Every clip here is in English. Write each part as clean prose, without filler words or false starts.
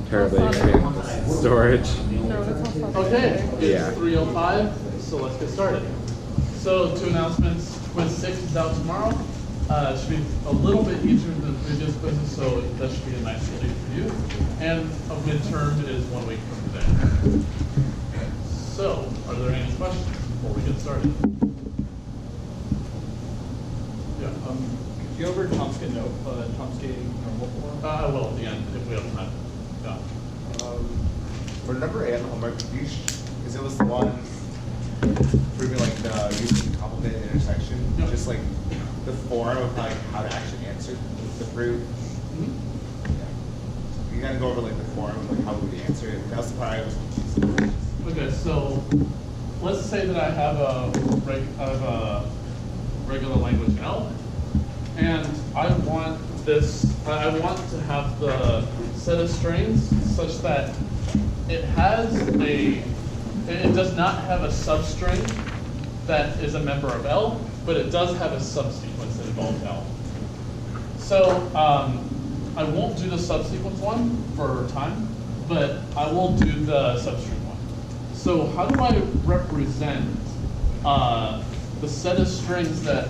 terribly expanding the storage. No, it's all Okay, it's Yeah. 3:05, so let's get started. So 2 announcements. Quiz 6 is out tomorrow. It should be a little bit easier than the previous quizzes, so that should be a nice relief for you. And a midterm is 1 week from today. So, are there any questions before we get started? Yeah. Could you go over Chomsky Normal Form? I will at the end if we have time. Yeah. For number 8 on the homework, because it was the one proving like the using complement intersection, Yep. just like the form of like how to actually answer the proof. Mhm. Yeah. You gotta go over like the form of like how would we answer it. That was the part I was confused. Okay, so let's say that I have a regular language L, and I want this. I want to have the set of strings such that it does not have a substring that is a member of L, but it does have a subsequence that involves L. So I won't do the subsequence one for time, but I will do the substring one. So how do I represent the set of strings that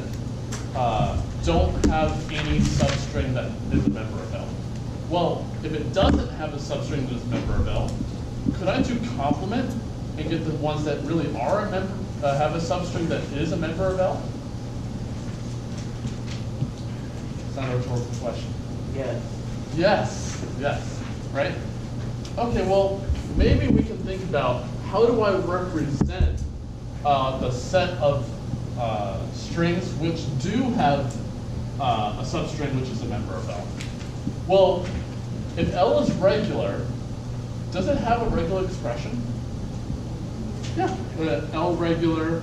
don't have any substring that is a member of L? Well, if it doesn't have a substring that is a member of L, could I do complement and get the ones that really are a member, have a substring that is a member of L? It's not a rhetorical question. Yes. Yes, yes, right? Okay, well, maybe we can think about how do I represent the set of strings which do have a substring which is a member of L. Well, if L is regular, does it have a regular expression? Yeah, L regular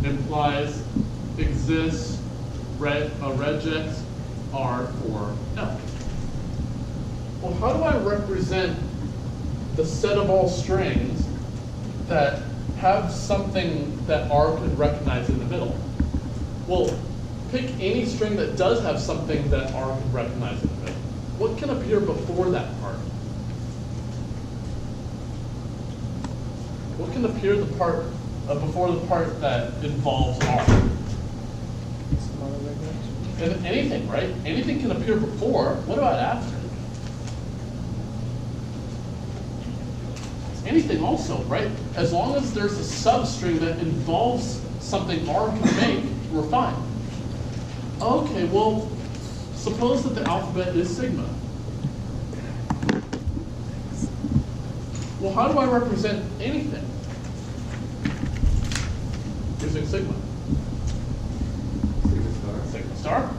implies exists, regex R for no. Well, how do I represent the set of all strings that have something that R could recognize in the middle? Well, pick any string that does have something that R could recognize in the middle. What can appear before that part? What can appear before the part that involves R? And anything, right? Anything can appear before. What about after? Anything also, right? As long as there's a substring that involves something R can make, we're fine. Okay, well, suppose that the alphabet is sigma. Well, how do I represent anything using sigma? Sigma star.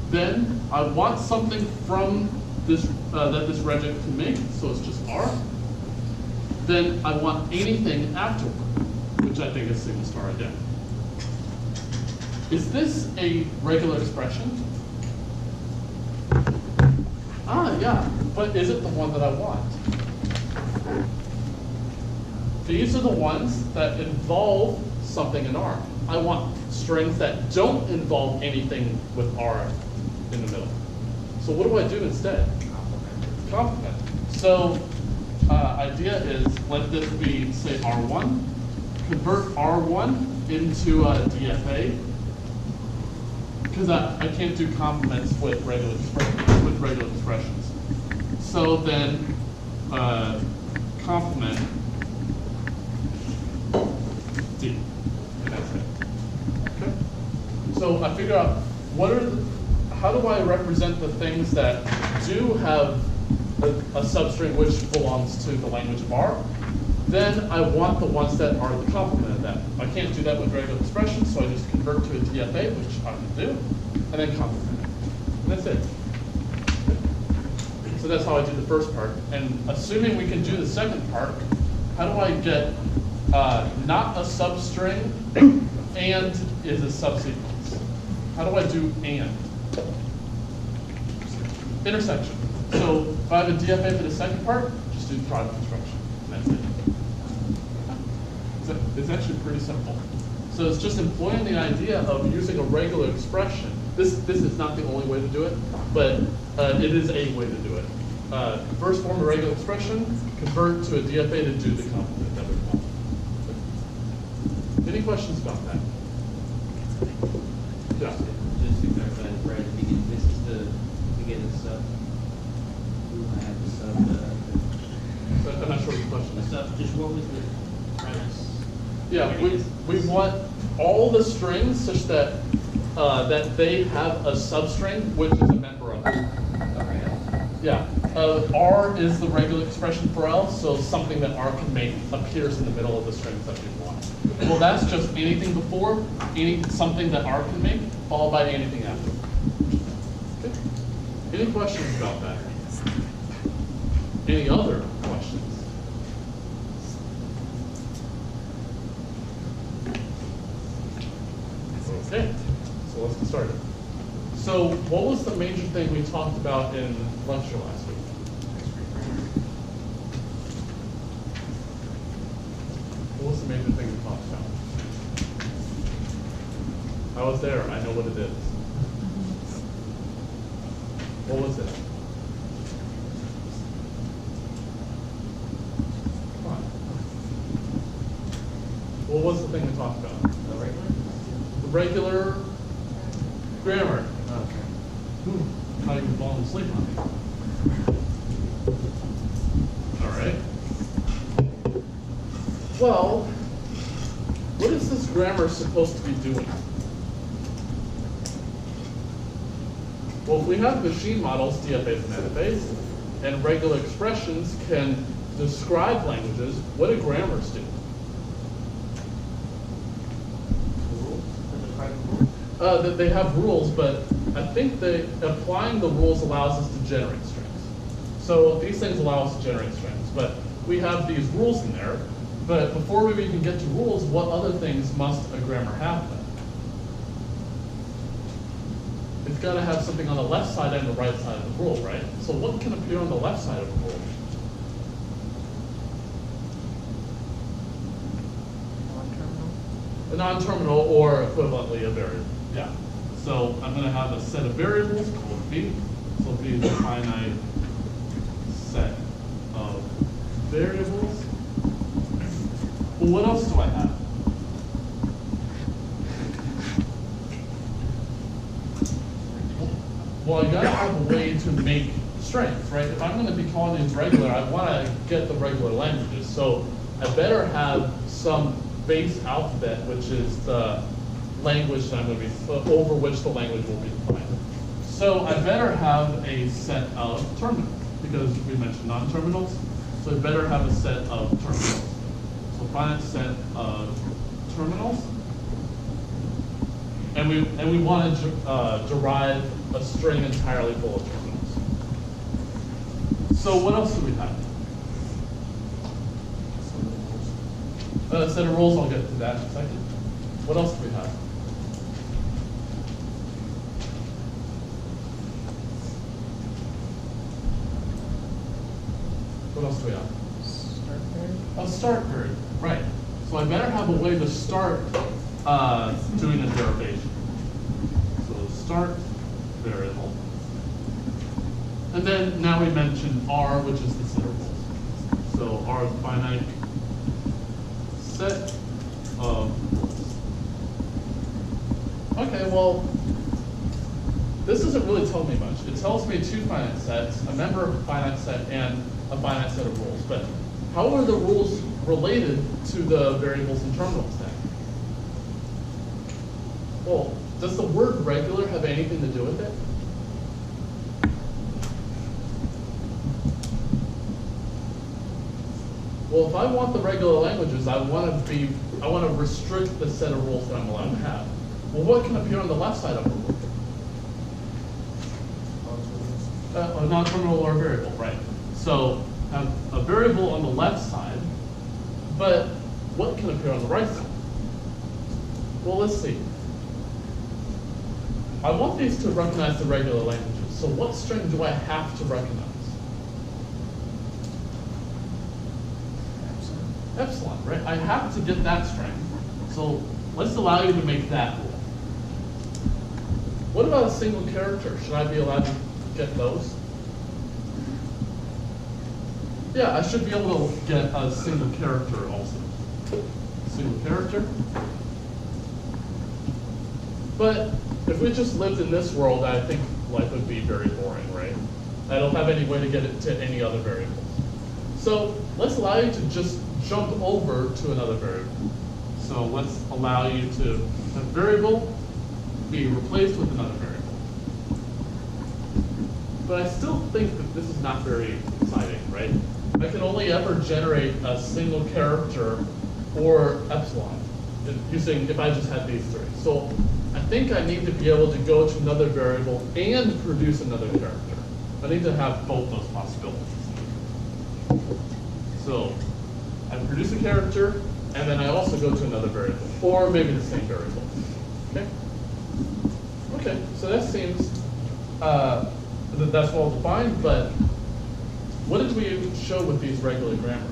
Then I want something from this that this regex can make, so it's just R. Then I want anything afterward, which I think is sigma star again. Is this a regular expression? Yeah, but is it the one that I want? These are the ones that involve something in R. I want strings that don't involve anything with R in the middle. So what do I do instead? Complement. So idea is, let this be, say, R1. Convert R1 into a DFA, because I can't do complements with regular expressions. So then complement D, and that's it. Okay. So I figure out how do I represent the things that do have a substring which belongs to the language of R. Then I want the ones that are the complement of that. I can't do that with regular expressions, so I just convert to a DFA, which I can do, and then complement it. And that's it. So that's how I do the first part. And assuming we can do the second part, how do I get not a substring and is a subsequence? How do I do and? Intersection. So if I have a DFA for the second part, just do the product construction. And that's it. It's actually pretty simple. So it's just employing the idea of using a regular expression This is not the only way to do it, but it is a way to do it. First form a regular expression, convert to a DFA to do the complement that we want. Any questions about that? Yeah. Just to clarify, right at the beginning, this is the beginning sub. I have the sub. I'm not sure what the question is. Sub. Just what was the premise? Yeah, we want all the strings such that that they have a substring which is a member of it. Okay. Yeah. R is the regular expression for L, so something that R can make appears in the middle of the strings that we want. Well, that's just anything before, something that R can make, followed by anything after. Okay. Any questions about that? Any other questions? Okay, so let's get started. So what was the major thing we talked about in lecture last week? What was the major thing we talked about? I was there, I know what it is. What was it? Come on. What was the thing we talked about? The regular? The regular grammar. Okay. Thought you were falling asleep on me. All right. Well, what is this grammar supposed to be doing? Well, if we have machine models, DFAs and NFAs, and regular expressions can describe languages, what do grammars do? That they have rules, but I think that applying the rules allows us to generate strings. So these things allow us to generate strings, but we have these rules in there. But before we even get to rules, what other things must a grammar have then? It's got to have something on the left side and the right side of the rule, right? So what can appear on the left side of the rule? A non-terminal or equivalently a variable. Yeah. So I'm going to have a set of variables called V. So V is a finite set of variables. Well, what else do I have? Well, I gotta have a way to make strings, right? If I'm going to be calling these regular, I want to get the regular languages. So I better have some base alphabet, which is the language that I'm going to be over which the language will be defined. So I better have a set of terminals because we mentioned non-terminals. So I better have a set of terminals. So finite set of terminals, and we want to derive a string entirely full of terminals. So what else do we have? A set of rules. I'll get to that in a second. What else do we have? What else do we have? Start variable. A start variable, right. So I better have a way to start doing a derivation. So start variable. And then now we mentioned R, which is the set of rules. So R is a finite set of rules. Okay, well, this doesn't really tell me much. It tells me two finite sets, a member of a finite set and a finite set of rules. But how are the rules related to the variables and terminals then? Well, does the word regular have anything to do with it? Well, if I want the regular languages, I want to restrict the set of rules that I'm allowed to have. Well, what can appear on the left side of a rule? A non-terminal or a variable, right? So have a variable on the left side, but what can appear on the right side? Well, let's see. I want these to recognize the regular languages. So what string do I have to recognize? Epsilon, right? I have to get that string. So let's allow you to make that rule. What about a single character? Should I be allowed to get those? Yeah, I should be able to get a single character also. Single character. But if we just lived in this world, I think life would be very boring, right? I don't have any way to get it to any other variables. So let's allow you to just jump over to another variable. So let's allow you to have a variable be replaced with another variable. But I still think that this is not very exciting, right? I can only ever generate a single character or epsilon using if I just had these three. So I think I need to be able to go to another variable and produce another character. I need to have both those possibilities. So I produce a character, and then I also go to another variable, or maybe the same variable. Okay? Okay, so that seems that's well defined, but what did we show with these regular grammars?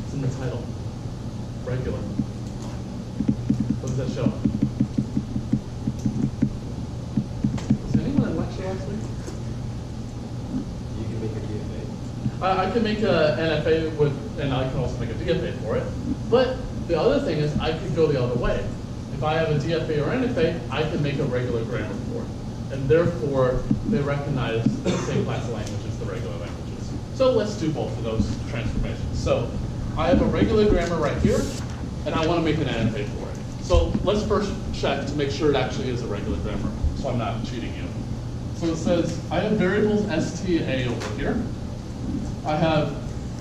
It's in the title. Regular. What does that show? Was anyone in lecture last week? You can make a DFA. I can make a NFA with, and I can also make a DFA for it. But the other thing is I could go the other way. If I have a DFA or NFA, I can make a regular grammar for it. And therefore, they recognize the same class of language as the regular languages. So let's do both of those transformations. So I have a regular grammar right here, and I want to make an NFA for it. So let's first check to make sure it actually is a regular grammar, so I'm not cheating you. So it says, I have variables STA over here. I have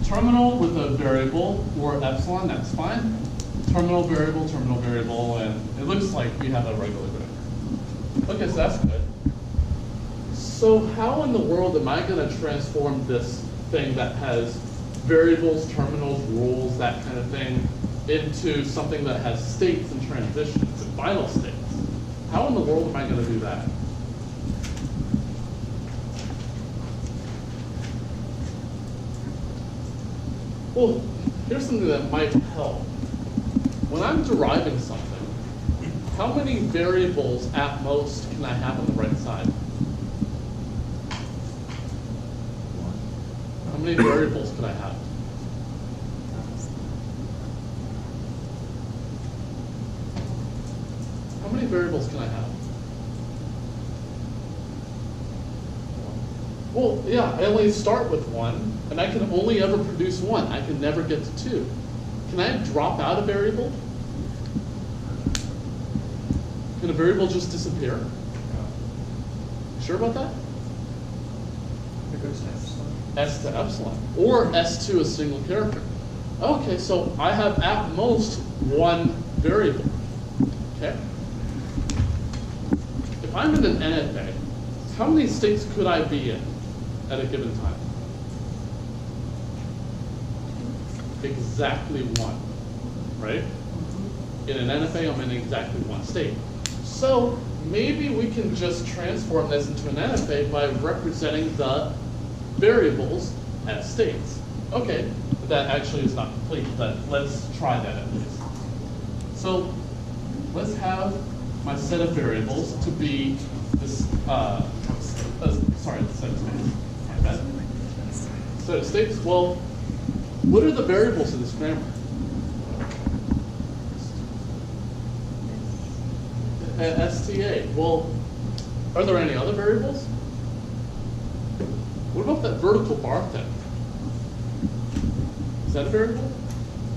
terminal with a variable or epsilon, that's fine. Terminal variable, and it looks like we have a regular grammar. Okay, so that's good. So how in the world am I going to transform this thing that has variables, terminals, rules, that kind of thing, into something that has states and transitions and final states? How in the world am I going to do that? Well, here's something that might help. When I'm deriving something, how many variables at most can I have on the right side? How many variables can I have? How many variables can I have? Well, yeah, I only start with one, and I can only ever produce one. I can never get to two. Can I drop out a variable? Can a variable just disappear? Sure about that? It goes to epsilon. S to epsilon, or S to a single character. Okay, so I have at most one variable. Okay? If I'm in an NFA, how many states could I be in at a given time? Exactly one, right? In an NFA, I'm in exactly one state. So maybe we can just transform this into an NFA by representing the variables as states. Okay, but that actually is not complete, but let's try that at least. So let's have my set of variables to be this, sorry, the set of states. My bad. Set of states, well, what are the variables in this grammar? STA. Well, are there any other variables? What about that vertical bar thing? Is that a variable?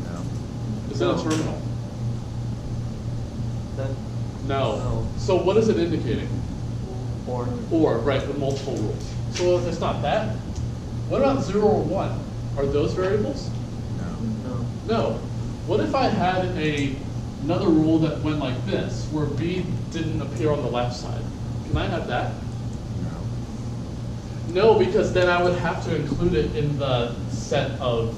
No. Is that a terminal? That, No. No. So what is it indicating? or Or, right, with multiple rules. So if it's not that, what about 0 or 1? Are those variables? no. No. What if I had another rule that went like this, where B didn't appear on the left side? Can I have that? No, because then I would have to include it in the set of,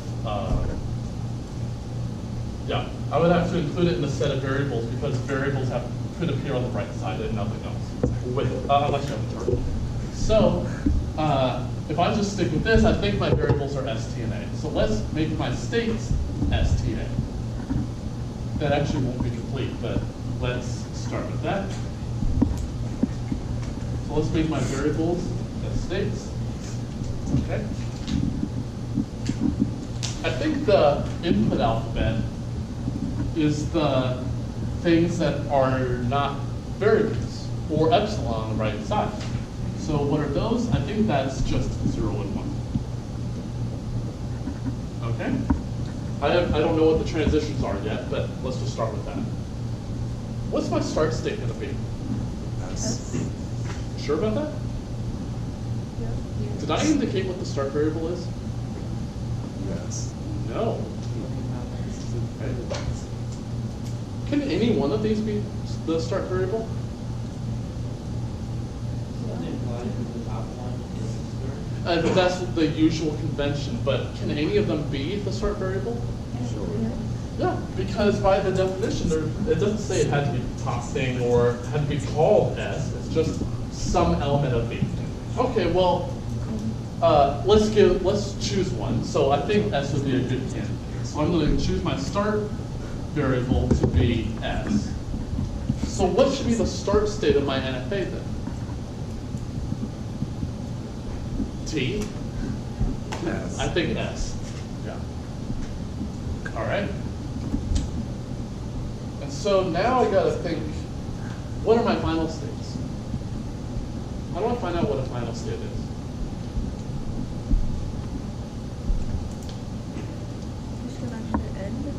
yeah, I would have to include it in the set of variables because variables could appear on the right side and nothing else, unless you have a term. So, if I just stick with this, I think my variables are ST and A. So let's make my states STA. That actually won't be true. complete, but let's start with that. So let's make my variables as states. Okay. I think the input alphabet is the things that are not variables, or epsilon on the right side. So what are those? I think that's just 0 and 1. Okay? I don't know what the transitions are yet, but let's just start with that. What's my start state going to be? Sure about that? Did I indicate what the start variable is? Yes. No. Okay. Can any one of these be the start variable? Doesn't it imply that the top one is the start? That's the usual convention, but can any of them be the start variable? Sure. Yeah, because by the definition, it doesn't say it had to be the top thing or had to be called S. It's just some element of B. Okay, well, let's choose one. So I think S would be a good candidate. So I'm going to choose my start variable to be S. So what should be the start state of my NFA then? T? Yes. I think S. Yeah. All right. And so now I got to think, what are my final states? How do I find out what a final state is? This can actually end.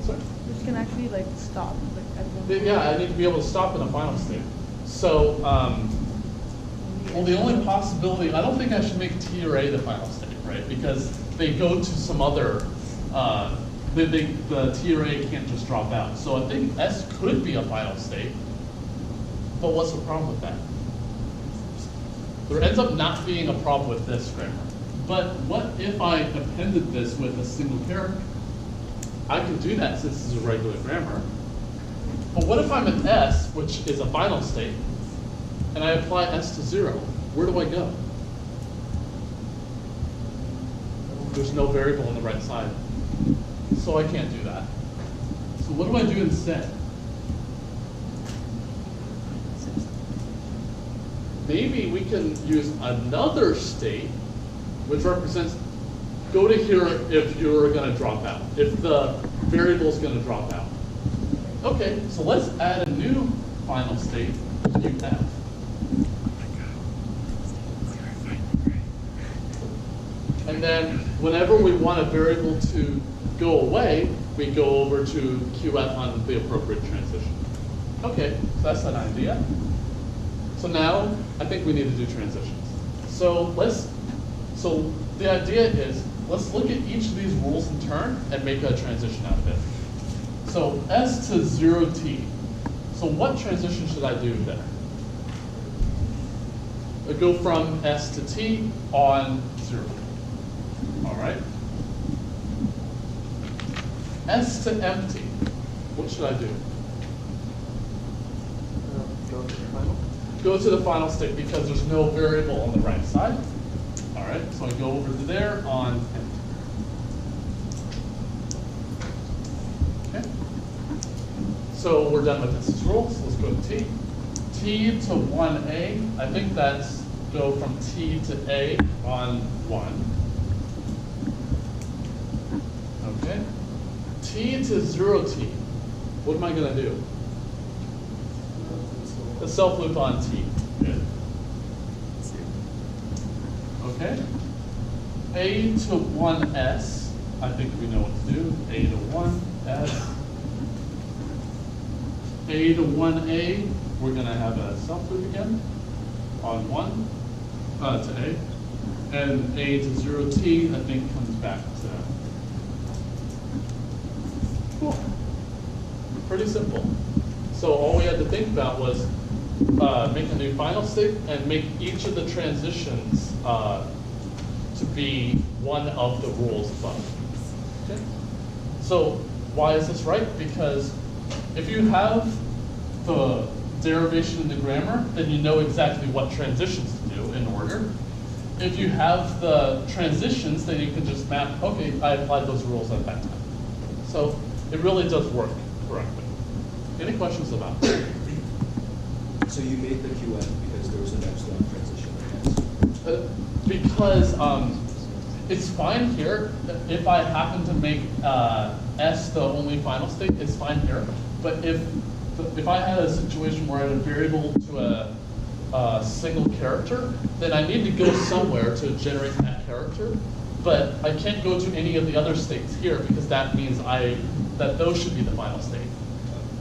Sorry? This can actually like stop. Like at one Yeah, I need to be able to stop in a final state. So, well, the only possibility, I don't think I should make T or A the final state, right? Because they go to some other, the T or A can't just drop out. So I think S could be a final state, but what's the problem with that? There ends up not being a problem with this grammar. But what if I appended this with a single character? I can do that since this is a regular grammar. But what if I'm an S, which is a final state, and I apply S to 0? Where do I go? There's no variable on the right side. So I can't do that. So what do I do instead? Maybe we can use another state, which represents, go to here if you're going to drop out, if the variable is going to drop out. Okay, so let's add a new final state to UF. And then whenever we want a variable to go away, we go over to QF on the appropriate transition. Okay, so that's an idea. So now I think we need to do transitions. So so the idea is, let's look at each of these rules in turn and make a transition out of it. So S to 0t. So what transition should I do there? I go from S to t on 0. All right. S to empty. What should I do? Go to the final. Go to the final state because there's no variable on the right side. All right, so I go over to there on empty. Okay. So we're done with this rule, so let's go to T. T to 1A, I think that's go from T to A on 1. Okay. T to 0T, what am I going to do? The self loop on T. Good. Okay. A to 1S, I think we know what to do. A to 1S. A to 1A, we're going to have a self loop again on 1 to A. And A to 0T, I think, comes back to. Cool. Pretty simple. So all we had to think about was make a new final state and make each of the transitions to be one of the rules above. Okay? So why is this right? Because if you have the derivation in the grammar, then you know exactly what transitions to do in order. If you have the transitions, then you can just map, okay, I applied those rules at that time. So it really does work correctly. Any questions about that? So you made the QN because there was an epsilon transition, I guess? Because it's fine here. If I happen to make S the only final state, it's fine here. But if I had a situation where I had a variable to a single character, then I need to go somewhere to generate that character. But I can't go to any of the other states here because that means that those should be the final state.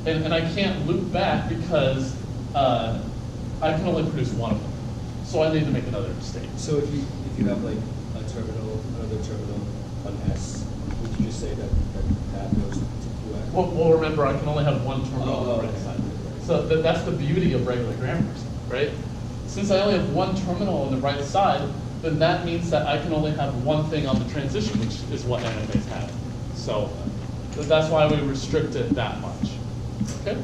And I can't loop back because I can only produce one of them. So I need to make another state. So if you have like a terminal, another terminal on S, would you just say that goes to QN? Well, remember, I can only have one terminal on the right okay. side. So that's the beauty of regular grammars, right? Since I only have one terminal on the right side, then that means that I can only have one thing on the transition, which is what NFAs have. So that's why we restrict it that much. Okay?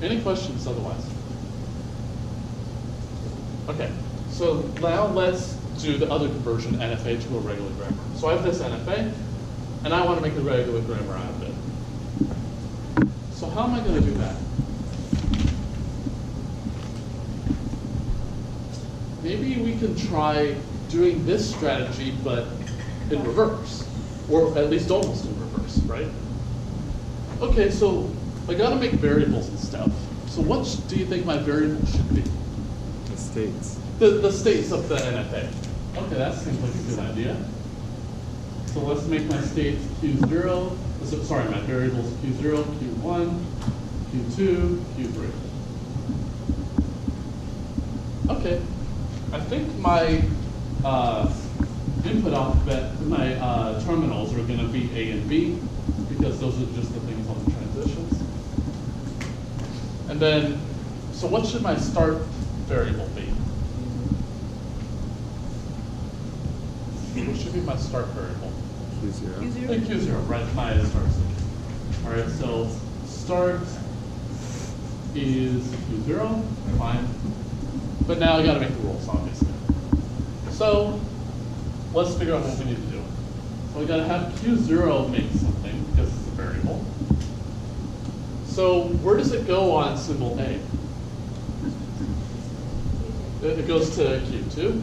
Any questions otherwise? Okay, so now let's do the other conversion, NFA to a regular grammar. So I have this NFA, and I want to make a regular grammar out of it. So how am I going to do that? Maybe we can try doing this strategy, but in reverse, or at least almost in reverse, right? Okay, so I got to make variables and stuff. So what do you think my variable should be? The states. The states of the NFA. Okay, that seems like a good idea. So let's make my states Q0, sorry, my variables Q0, Q1, Q2, Q3. Okay, I think my input alphabet, my terminals are going to be A and B, because those are just the things on the transitions. And then, so what should my start variable be? What should be my start variable? Q0. Q0. Q0, right? My start state. All right, so start is Q0, fine. But now I got to make the rules, obviously. So let's figure out what we need to do. So we got to have Q0 make something because it's a variable. So where does it go on symbol A? It goes to Q2.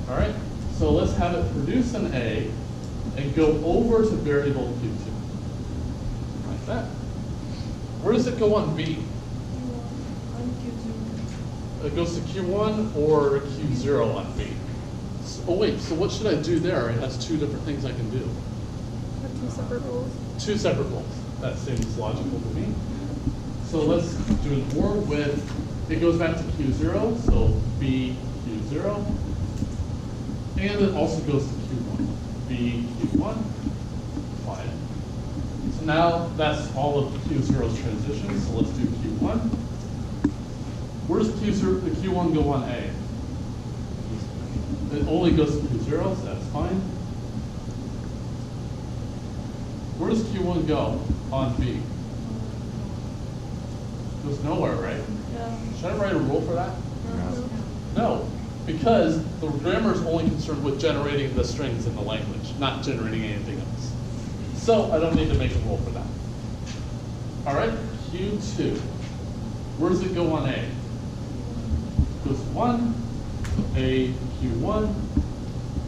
All right. So let's have it produce an A and go over to variable Q2. Like that. Where does it go on B? It goes to Q1 or Q0 on B. Oh wait, so what should I do there? It has two different things I can do. Have two separate rules. Two separate rules. That seems logical to me. So let's do an OR with, it goes back to Q0, so B Q0. And it also goes to Q1. B Q1, fine. So now that's all of Q0's transitions, so let's do Q1. Where does the Q1 go on A? It only goes to Q0, so that's fine. Where does Q1 go on B? Goes nowhere, right? Yeah. Should I write a rule for that? No. No, because the grammar is only concerned with generating the strings in the language, not generating anything else. So I don't need to make a rule for that. All right, Q2. Where does it go on A? Goes 1, A, Q1.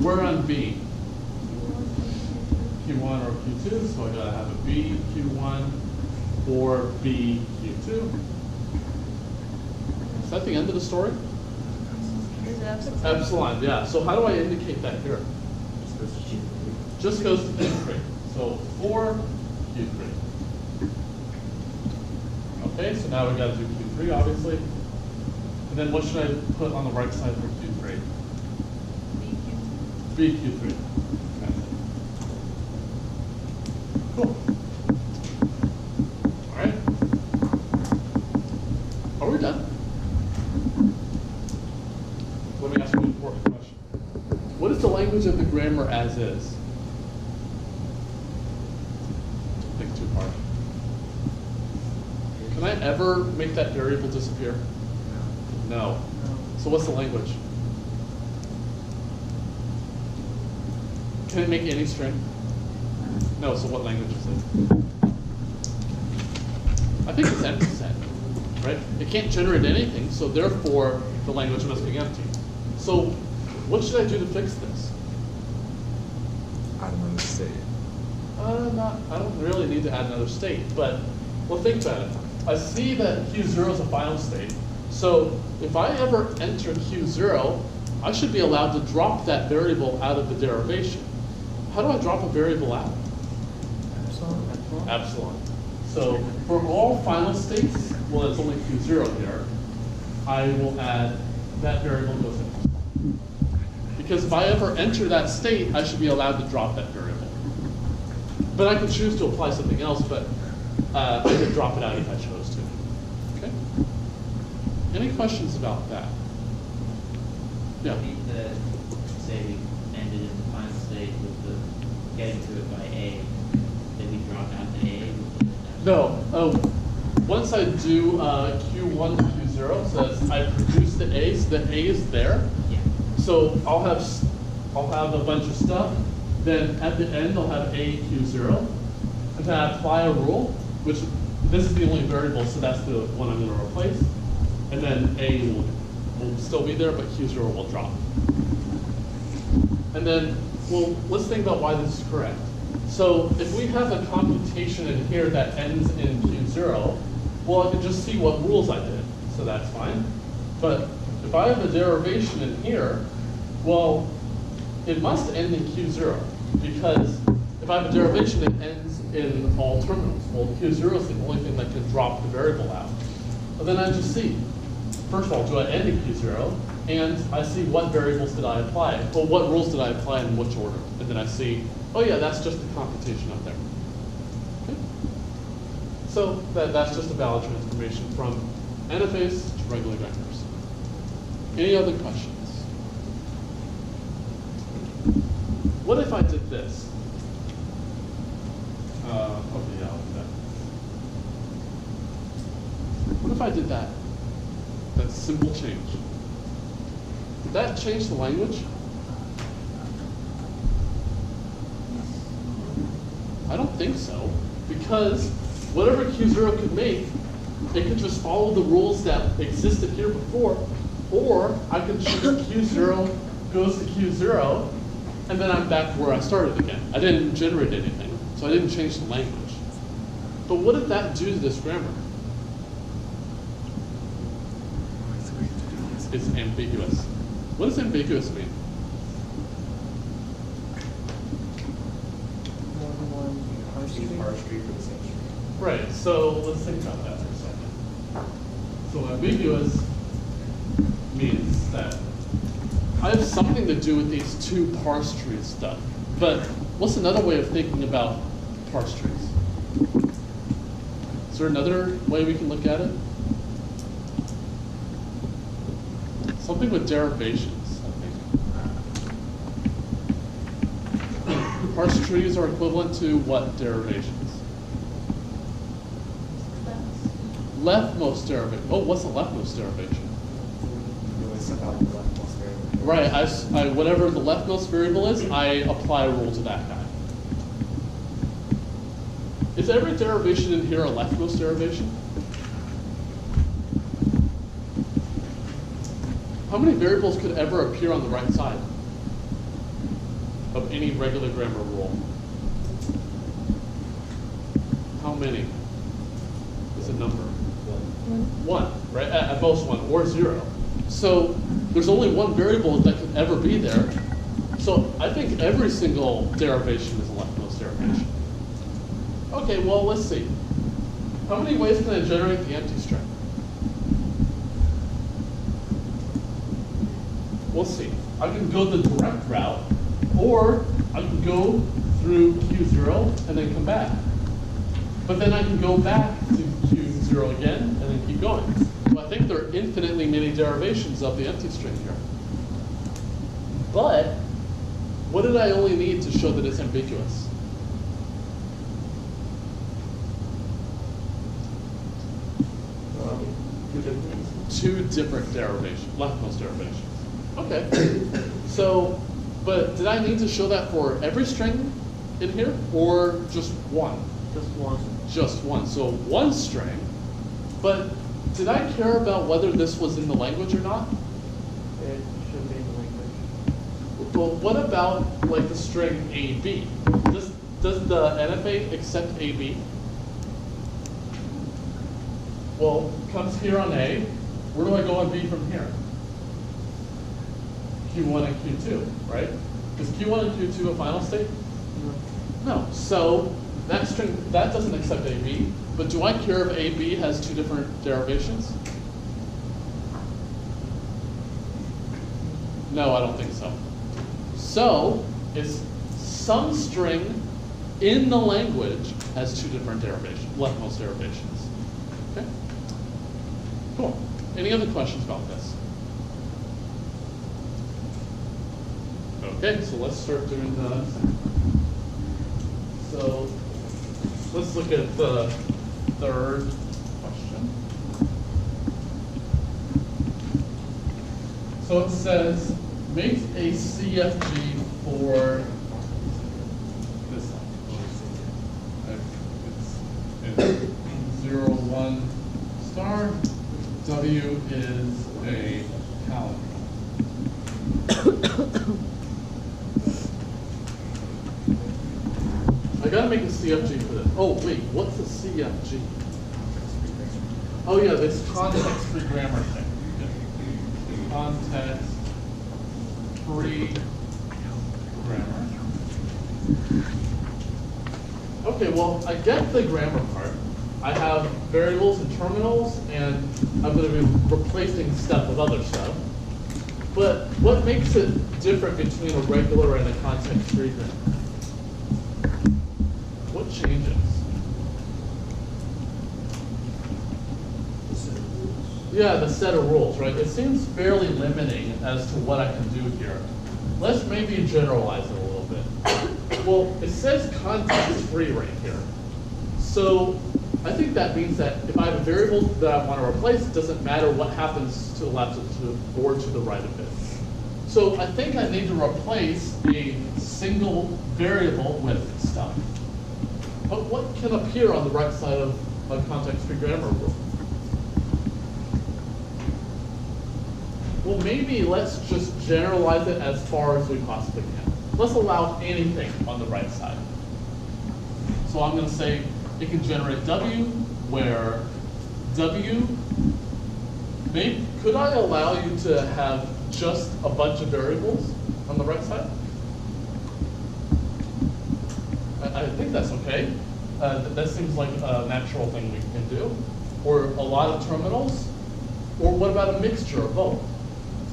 Where on B? Q1 or Q2, so I gotta have a B, Q1, or B, Q2. Is that the end of the story? Is it epsilon? Epsilon, yeah. So how do I indicate that here? Just goes to Q3. So 4, Q3. Okay, so now we gotta do Q3, obviously. And then what should I put on the right side for Q3? BQ3. Okay. Cool. All right. Are we done? Let me ask you an important question. What is the language of the grammar as is? Think too hard. Can I ever make that variable disappear? No. So what's the language? Can it make any string? No, so what language is it? I think it's %. right? It can't generate anything, so therefore the language must be empty. So what should I do to fix this? Add another state. I don't really need to add another state, but well, think about it. I see that Q0 is a final state. So if I ever enter Q0, I should be allowed to drop that variable out of the derivation. How do I drop a variable out? Epsilon. So for all final states, well, it's only Q0 here, I will add that variable goes in. Because if I ever enter that state, I should be allowed to drop that variable. But I could choose to apply something else, but I could drop it out if I chose to. Okay? Any questions about that? Yeah. Say we ended in the final state with the getting to it by A, then we drop out the A. No. Once I do Q1 to Q0, says I produce the A, so the A is there. Yeah. So I'll have a bunch of stuff. Then at the end, I'll have A Q0. And then I apply a rule, which this is the only variable, so that's the one I'm going to replace. And then A will still be there, but Q0 will drop. And then, well, let's think about why this is correct. So if we have a computation in here that ends in Q0, well, I can just see what rules I did, so that's fine. But if I have a derivation in here, well, it must end in Q0, because if I have a derivation that ends in all terminals, well, Q0 is the only thing that can drop the variable out. But then I just see, first of all, do I end in Q0? And I see what variables did I apply, well, what rules did I apply in which order? And then I see, oh yeah, that's just the computation up there. Okay. So that's just a valid transformation from anaphase to regular vectors. Any other questions? What if I did this? Okay, yeah, I'll do that. What if I did that? That simple change. Did that change the language? I don't think so, because whatever Q0 could make, it could just follow the rules that existed here before, or I could choose Q0 goes to Q0, and then I'm back where I started again. I didn't generate anything, so I didn't change the language. But what did that do to this grammar? It's ambiguous. What does ambiguous mean? Parse tree for the same tree. Right, so let's think about that for a second. So ambiguous means that I have something to do with these two parse tree stuff. But what's another way of thinking about parse trees? Is there another way we can look at it? Something with derivations, I think. Parse trees are equivalent to what derivations? Leftmost derivation. Oh, what's the leftmost derivation? You always set out the leftmost variable. Right, I whatever the leftmost variable is, I apply a rule to that guy. Is every derivation in here a leftmost derivation? How many variables could ever appear on the right side of any regular grammar rule? How many is a number? One, right? At most one, or zero. So there's only one variable that could ever be there. So I think every single derivation is a leftmost derivation. Okay, well, let's see. How many ways can I generate the empty string? We'll see. I can go the direct route, or I can go through Q0 and then come back. But then I can go back to Q0 again and then keep going. So I think there are infinitely many derivations of the empty string here. But what did I only need to show that it's ambiguous? Two different derivations, leftmost derivations. Okay. So, but did I need to show that for every string in here, or just one? Just one. Just one. So one string, but did I care about whether this was in the language or not? It should be in the language. Well, what about like the string AB? Does the NFA accept AB? Well, comes here on A. Where do I go on B from here? Q1 and Q2, right? Is Q1 and Q2 a final state? No. So that string, that doesn't accept AB, but do I care if AB has two different derivations? No, I don't think so. So is some string in the language has two different derivations, leftmost derivations. Okay? Cool. Any other questions about this? Okay, so let's start doing the. So let's look at the third question. So it says, make a CFG for this one. It's 0, 1 star. W is a palindrome. I gotta make a CFG for this. Oh wait, what's a CFG? Oh yeah, this context-free grammar thing. Context-free grammar. Okay, well, I get the grammar part. I have variables and terminals, and I'm going to be replacing stuff with other stuff. But what makes it different between a regular and a context-free grammar? What changes? Yeah, the set of rules, right? It seems fairly limiting as to what I can do here. Let's maybe generalize it a little bit. Well, it says context-free right here. So I think that means that if I have a variable that I want to replace, it doesn't matter what happens to the left or to the right of it. So I think I need to replace a single variable with stuff. But what can appear on the right side of a context-free grammar rule? Well, maybe let's just generalize it as far as we possibly can. Let's allow anything on the right side. So I'm going to say it can generate W, where W, maybe, could I allow you to have just a bunch of variables on the right side? I think that's okay. That seems like a natural thing we can do. Or a lot of terminals. Or what about a mixture of both?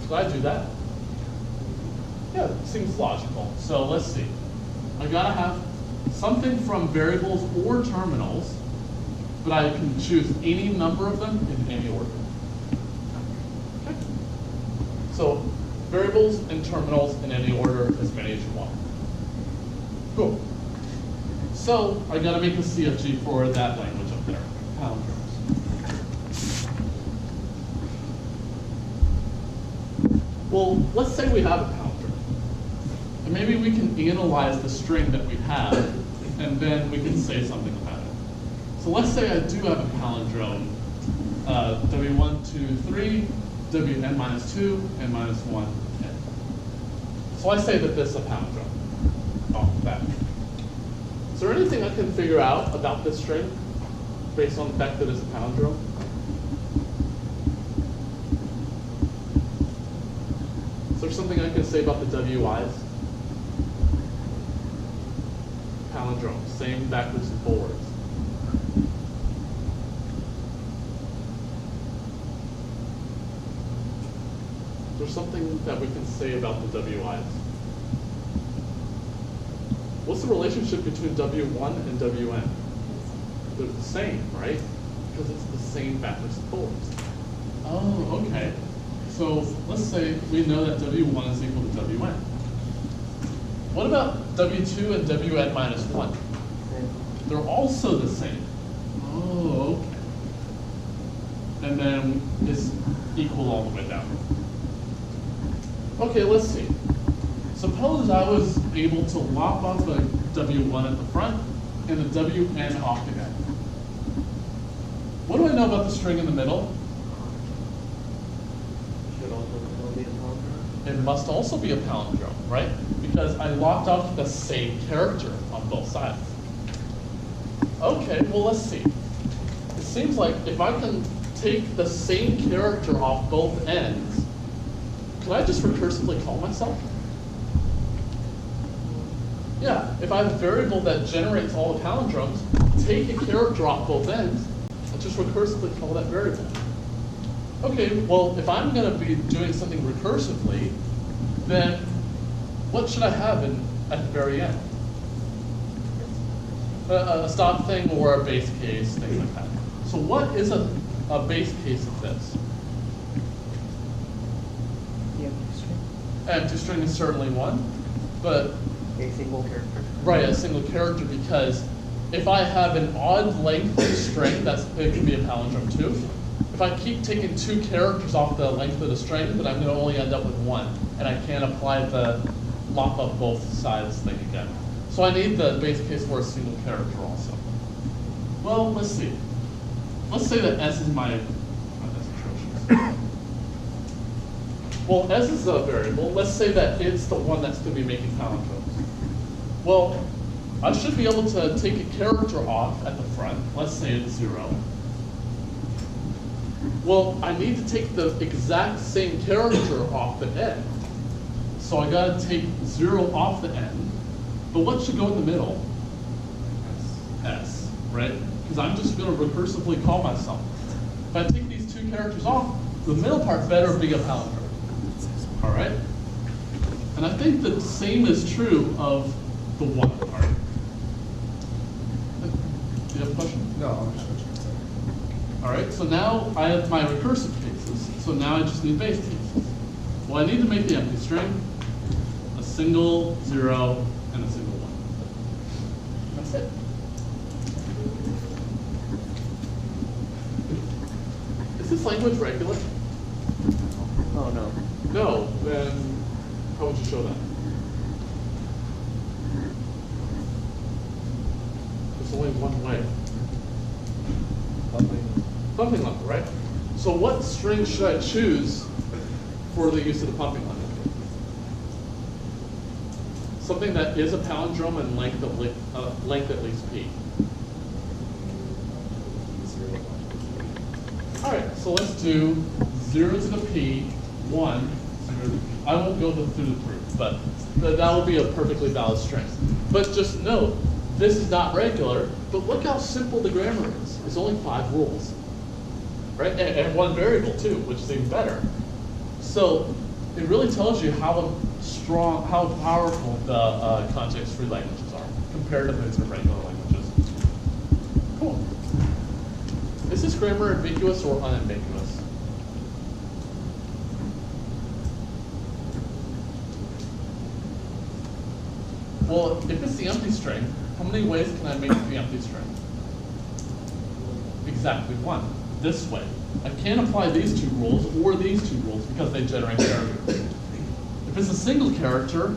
Could I do that? Yeah, it seems logical. So let's see. I gotta have something from variables or terminals, but I can choose any number of them in any order. Okay. So variables and terminals in any order, as many as you want. Cool. So I gotta make a CFG for that language up there, palindromes. Well, let's say we have a palindrome. And maybe we can analyze the string that we have, and then we can say something about it. So let's say I do have a palindrome, W1, 2, 3, Wn minus 2, n minus 1, n. So I say that this is a palindrome off the bat. Is there anything I can figure out about this string based on the fact that it's a palindrome? Is there something I can say about the WIs? Palindrome, same backwards and forwards. Is there something that we can say about the WIs? What's the relationship between W1 and Wn? They're the same, right? Because it's the same backwards and forwards. Oh, okay. So let's say we know that W1 is equal to Wn. What about W2 and Wn minus 1? They're also the same. Oh, okay. And then it's equal all the way down. Okay, let's see. Suppose I was able to lop off a W1 at the front and a Wn off the end. What do I know about the string in the middle? it must also be a palindrome, right? Because I locked off the same character on both sides. Okay, well, let's see. It seems like if I can take the same character off both ends, can I just recursively call myself? Yeah, if I have a variable that generates all the palindromes, take a character off both ends, and just recursively call that variable. Okay, well, if I'm going to be doing something recursively, then what should I have at the very end? A stop thing or a base case, things like that. So what is a base case of this? The empty string. Empty string is certainly one, but A single character. right, a single character, because if I have an odd length string, it can be a palindrome too. If I keep taking two characters off the length of the string, then I'm going to only end up with one, and I can't apply the lop of both sides thing again. So I need the base case for a single character also. Well, let's see. Let's say that S is my, that's atrocious. Well, S is a variable. Let's say that it's the one that's going to be making palindromes. Well, I should be able to take a character off at the front. Let's say it's 0. Well, I need to take the exact same character off the end. So I got to take 0 off the end. But what should go in the middle? S, right? Because I'm just going to recursively call myself. If I take these two characters off, the middle part better be a palindrome. All right? And I think the same is true of the 1 part. Do you have a question? No, I'm just switching. All right, so now I have my recursive cases. So now I just need base cases. Well, I need to make the empty string a single 0 and a single 1. That's it. Is this language regular? Oh no. No, then how would you show that? There's only one way. Pumping level, right? So what string should I choose for the use of the pumping level? Something that is a palindrome and length at least p. All right, so let's do 0 to the p, 1, 0 to the p. I won't go through the proof, but that will be a perfectly valid string. But just note, this is not regular, but look how simple the grammar is. It's only 5 rules, right? And 1 variable too, which is even better. So it really tells you how strong, how powerful the context-free languages are compared to the regular languages. Cool. Is this grammar ambiguous or unambiguous? Well, if it's the empty string, how many ways can I make the empty string? Exactly 1. This way. I can't apply these 2 rules or these 2 rules because they generate characters. If it's a single character,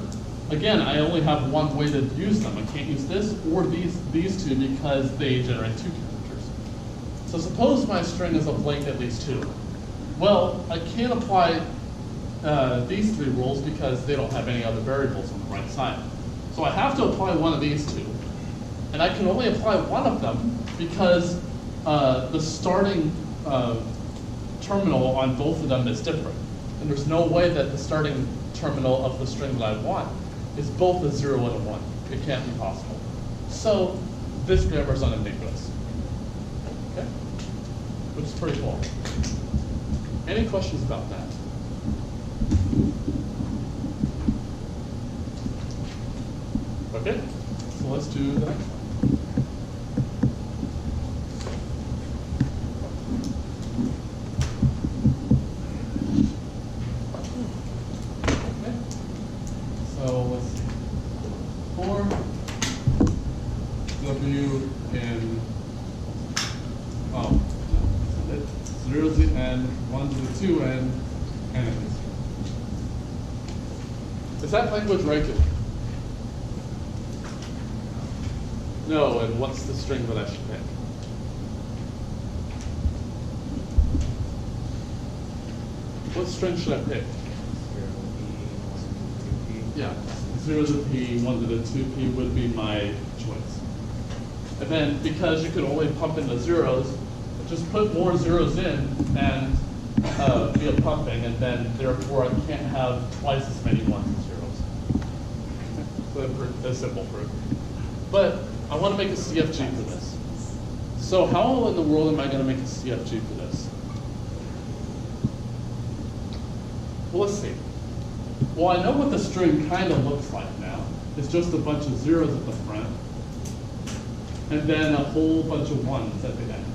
again, I only have 1 way to use them. I can't use this or these 2 because they generate 2 characters. So suppose my string is of length at least 2. Well, I can't apply these 3 rules because they don't have any other variables on the right side. So I have to apply one of these 2. And I can only apply one of them because the starting terminal on both of them is different. And there's no way that the starting terminal of the string that I want is both a 0 and a 1. It can't be possible. So this grammar is unambiguous. Okay? Which is pretty cool. Any questions about that? Okay, so let's do the next one. Okay, so let's see. For W in, oh, no, 0 to the n, 1 to the 2n, n. Is that language regular? No, and what's the string that I should pick? What string should I pick? yeah, 0 to the p, 1 to the 2p would be my choice. And then because you could only pump in the zeros, just put more zeros in and via pumping, and then therefore I can't have twice as many ones and zeros. So that's simple proof. But I want to make a CFG for this. So how in the world am I going to make a CFG for this? Well, let's see. Well, I know what the string kind of looks like now. It's just a bunch of zeros at the front, and then a whole bunch of ones at the end.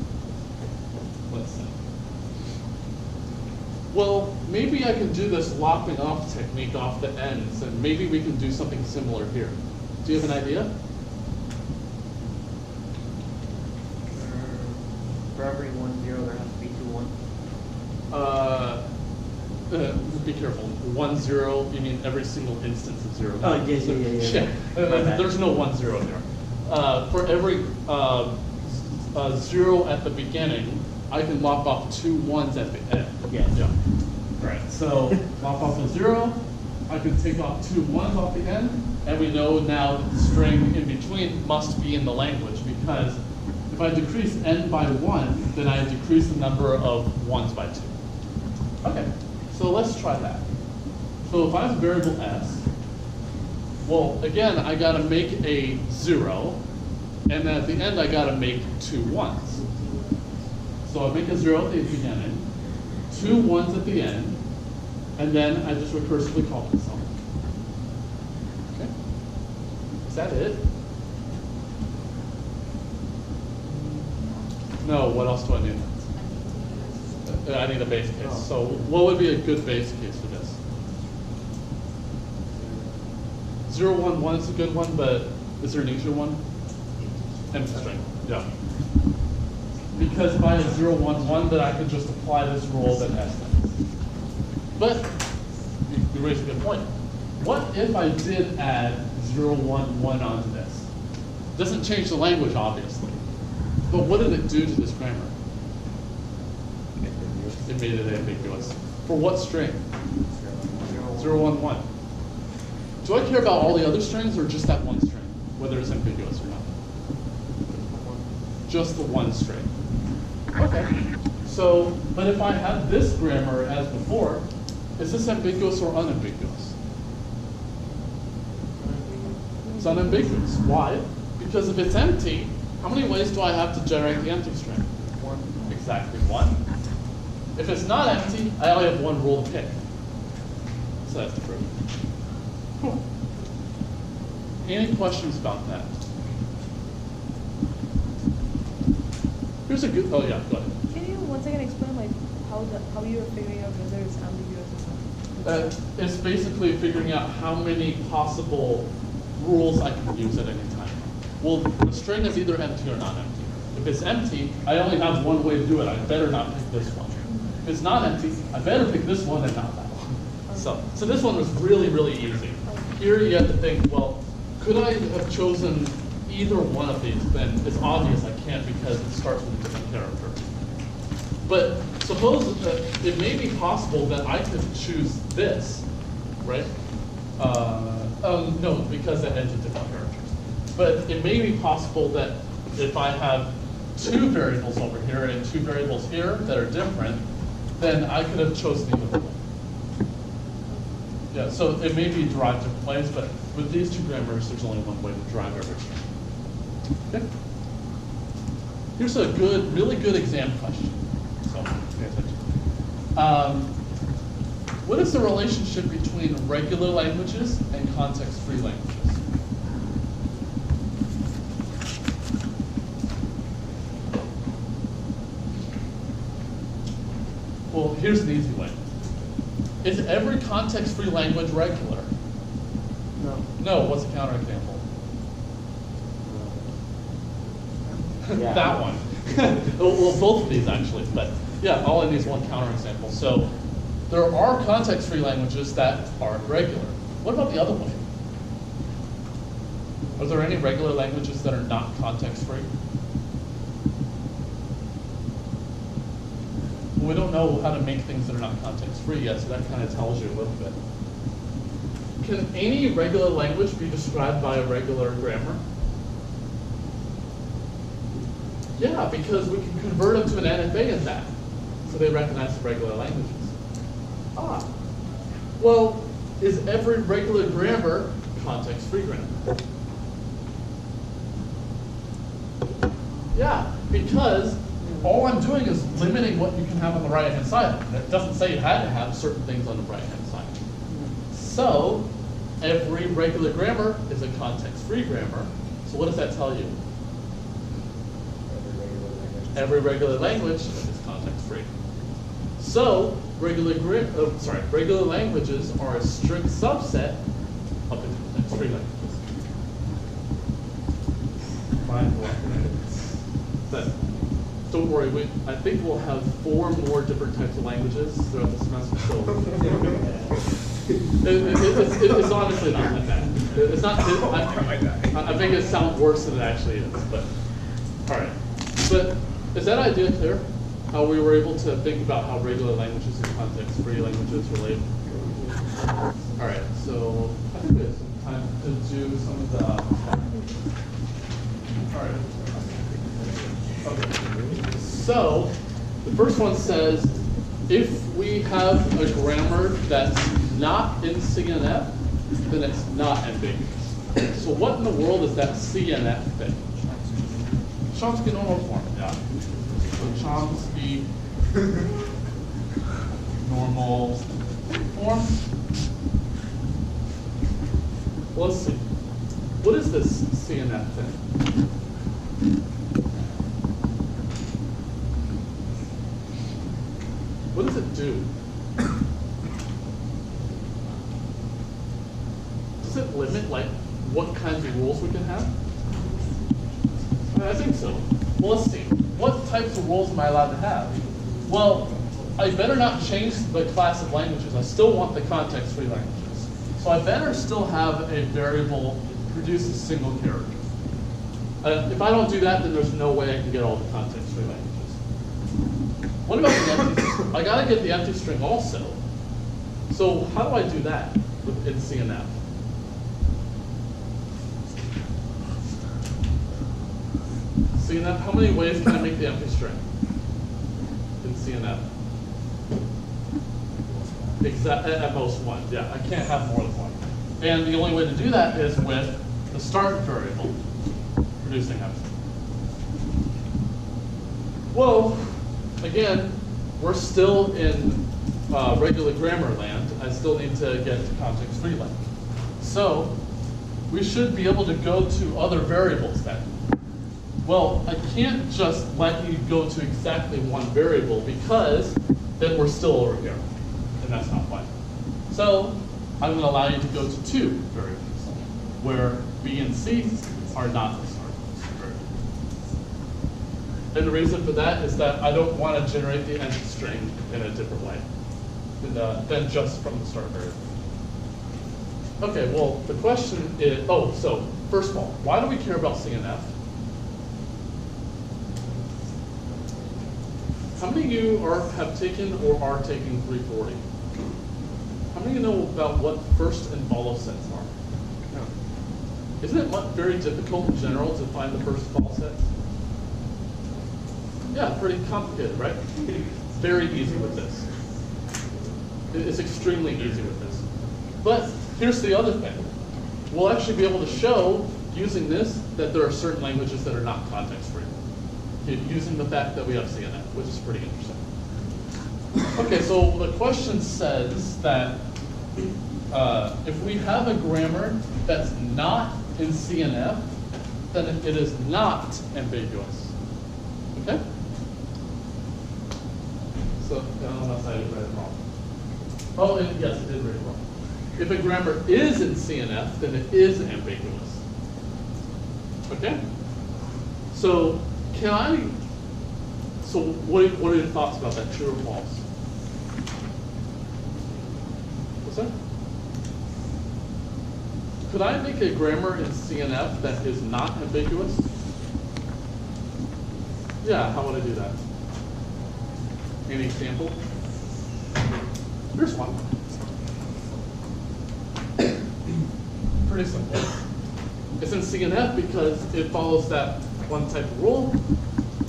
Let's see. Well, maybe I can do this lopping off technique off the ends, and maybe we can do something similar here. Do you have an idea? For every 1 0, there has to be 2 1. Be careful. 1 0, you mean every single instance of 0. Oh, yeah. My bad. There's no 1 0 there. For every 0 at the beginning, I can lop off 2 1s at the end. Yes. Yeah. Right. So lop off a 0, I can take off 2 1s off the end, and we know now that the string in between must be in the language, because if I decrease n by 1, then I decrease the number of 1s by 2. Okay, so let's try that. So if I have a variable s, well, again, I got to make a 0, and then at the end, I got to make 2 1s. So I make a 0 at the beginning, 2 1s at the end, and then I just recursively call myself. Okay, is that it? No, what else do I need? I need a base case. So what would be a good base case for this? 0 1 1 is a good one, but is there an easier one? Empty string. Yeah. Because if I have 0 1 1, then I could just apply this rule that s things. But you raised a good point. What if I did add 0 1 1 onto this? Doesn't change the language, obviously. But what did it do to this grammar? It made it ambiguous. For what string? 0 1 1. Do I care about all the other strings or just that one string, whether it's ambiguous or not? Just the one string. Okay. So, but if I have this grammar as before, is this ambiguous or unambiguous? It's unambiguous. Why? Because if it's empty, how many ways do I have to generate the empty string? 1. Exactly 1. If it's not empty, I only have 1 rule to pick. So that's the proof. Cool. Any questions about that? Here's a good, oh yeah, go ahead. Can you once again explain like how you're figuring out whether it's ambiguous or not? It's basically figuring out how many possible rules I can use at any time. Well, the string is either empty or not empty. If it's empty, I only have 1 way to do it. I better not pick this one. If it's not empty, I better pick this one and not that one. So this one was really, really easy. Here you have to think, well, could I have chosen either one of these? Then it's obvious I can't because it starts with a different character. But suppose that it may be possible that I could choose this, right? No, because that ends with different characters. But it may be possible that if I have 2 variables over here and 2 variables here that are different, then I could have chosen either one. Yeah, so it may be derived different ways, but with these 2 grammars, there's only 1 way to derive every string. Okay? Here's a good, really good exam question. So pay attention. What is the relationship between regular languages and context-free languages? Well, here's the easy way. Is every context-free language regular? No. No, what's a counterexample? Yeah. That one. Well, both of these actually, but yeah, all I need is one counterexample. So there are context-free languages that are regular. What about the other way? Are there any regular languages that are not context-free? We don't know how to make things that are not context-free yet, so that kind of tells you a little bit. can any regular language be described by a regular grammar? Yeah, because we can convert them to an NFA in that. So they recognize the regular languages. Ah, well, is every regular grammar context-free grammar? Yeah, because all I'm doing is limiting what you can have on the right-hand side. It doesn't say you had to have certain things on the right-hand side. So every regular grammar is a context-free grammar. So what does that tell you? Every regular language is context-free. So regular languages are a strict subset of the context-free languages. But don't worry, I think we'll have 4 more different types of languages throughout the semester. So it's honestly not that bad. It's not. I think it sounds worse than it actually is. But all right. But is that idea clear? How we were able to think about how regular languages and context-free languages relate? All right. So I think we have some time to do some of the. All right. Okay. So the first one says, if we have a grammar that's not in CNF, then it's not ambiguous. So what in the world is that CNF thing? Chomsky Normal Form, yeah. So Chomsky Normal Form. Well, let's see. What is this CNF thing? What does it do? Does it limit like what kinds of rules we can have? I think so. Well, let's see. What types of rules am I allowed to have? Well, I better not change the class of languages. I still want the context-free languages. So I better still have a variable produce a single character. If I don't do that, then there's no way I can get all the context-free languages. What about the empty string? I gotta get the empty string also. So how do I do that in CNF? CNF, how many ways can I make the empty string in CNF? At most one, yeah, I can't have more than one. And the only way to do that is with the start variable producing empty. Well, again, we're still in regular grammar land. I still need to get to context-free language. So we should be able to go to other variables then. Well, I can't just let you go to exactly one variable because then we're still over here, and that's not fine. So I'm going to allow you to go to 2 variables where B and C are not the start variables. And the reason for that is that I don't want to generate the empty string in a different way than just from the start variable. Okay, well, the question is, so first of all, why do we care about CNF? How many of you have taken or are taking 340? How many of you know about what first and follow sets are? No. Isn't it very difficult in general to find the first follow sets? Yeah, pretty complicated, right? Very easy with this. It's extremely easy with this. But here's the other thing. We'll actually be able to show, using this, that there are certain languages that are not context-free, using the fact that we have CNF, which is pretty interesting. Okay, so the question says that if we have a grammar that's not in CNF, then it is not ambiguous. Okay? So, I don't know if I read it wrong. Oh, yes, it did read it wrong. If a grammar is in CNF, then it is ambiguous. Okay? So, what are your thoughts about that, true or false? What's that? Could I make a grammar in CNF that is not ambiguous? Yeah, how would I do that? Any example? Here's one. pretty simple. It's in C and F because it follows that one type of rule.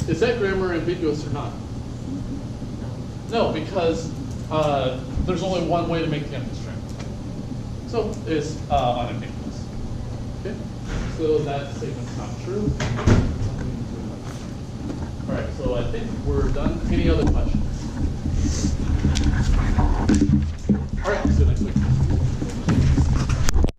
Is that grammar ambiguous or not? No, because there's only one way to make the empty string. So it's unambiguous. Okay? So that statement's not true. All right, so I think we're done. Any other questions?